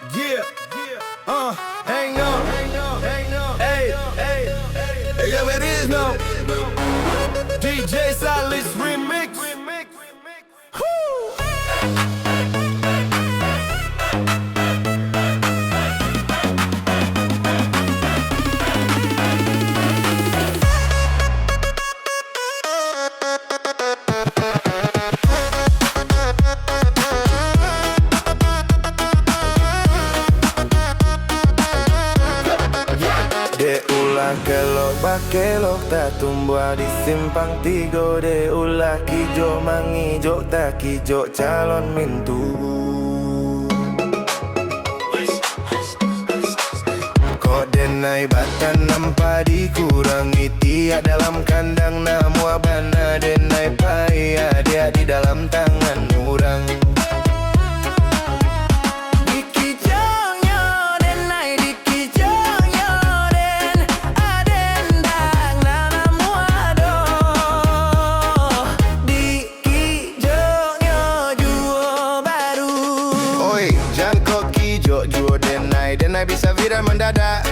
Yeah, hang on, hey, yeah, it is now. DJ Salis remix. De ulah kelok bakelok tak tumbuh di simpang tiga. De ulah kijo mangijo tak kijo calon mintu. Kok denai batan nampak dikurangi tiak dalam kandang namu abana denai payah dia di dalam tangan orang. Denai bisa viral mendadak.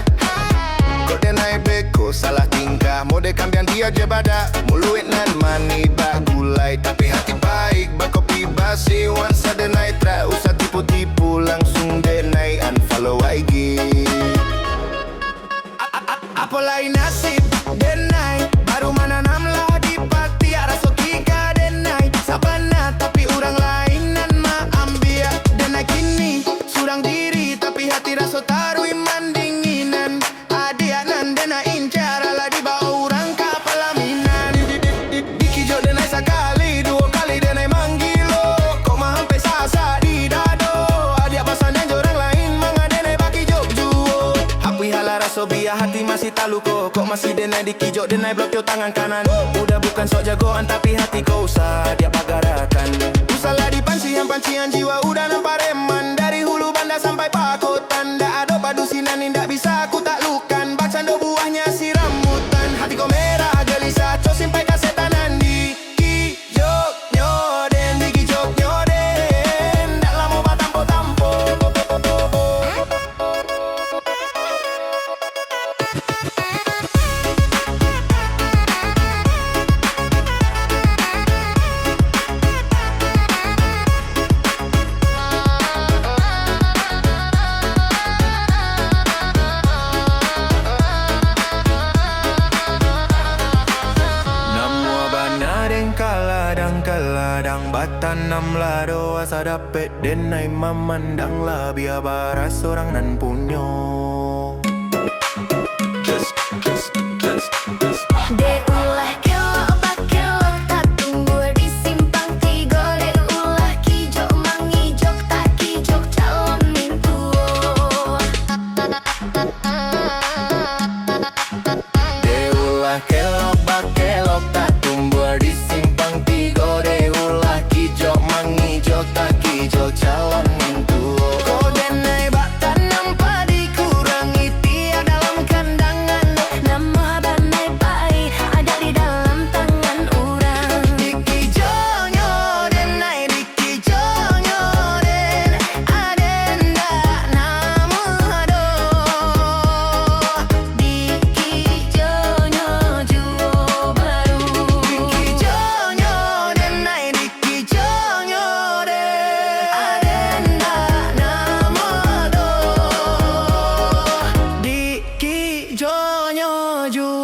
Kok denai beko salah tingkah. Mode kambian dia je badak. Muluit nan mani bak gulai, tapi hati baik bakopi basi. Once denai tak usah tipu-tipu, langsung denai unfollow IG. Apa lain nasib denai, baru mana namlah di party rasa kika denai. Sabana tapi orang lain nan ma ambia. Denai kini surang diri tapi hati rasa taruh iman dinginan. Adik nan denai incar ala di bawah orang kapalaminan. Dikijo denai sekali, dua kali denai manggilo. Kok mah sampai sasa di dado. Adik pasan dan orang lain manga denai baki jok juo. Hapi hala rasa biar hati masih taluko. Kok masih denai dikijo denai blok yo tangan kanan. Udah bukan sok jagoan tapi hati kau usah dia bagarakan. Usalah di pancian jiwa udah nampak reman. Dari hulu banda sampai pakotan. Dak ada padusinan indak bisa aku taklukan. Bacando buahnya si rambutan. Hati kau merah gelisah cok simpai kasetanan. Di kijok nyoden, di kijok nyoden. Dak lama batampo-tampo. Kaladang batan nam lado asa dapet denai mamandang lah biar baras orang nan punyo. De ulah kelok bakelok tak tumbuh di simpang tiga. De ulah kijok mangijok tak kijok calon mintuo. De ulah kelok bakelok tak tumbuh di simpang tiga. De ulah kijok mangijok tak kijok calon mintuo. Kok denai batan nampak dikurangi tiak dalam kandangan. Nama banai pai ada di dalam tangan orang. Dikijo nyoden, dikijo nyoden. Adenda namu ado. Dikijo nyojuo baru. Dikijo nyoden, dikijo nyoden. Adenda namu ado. Dikijo nyoju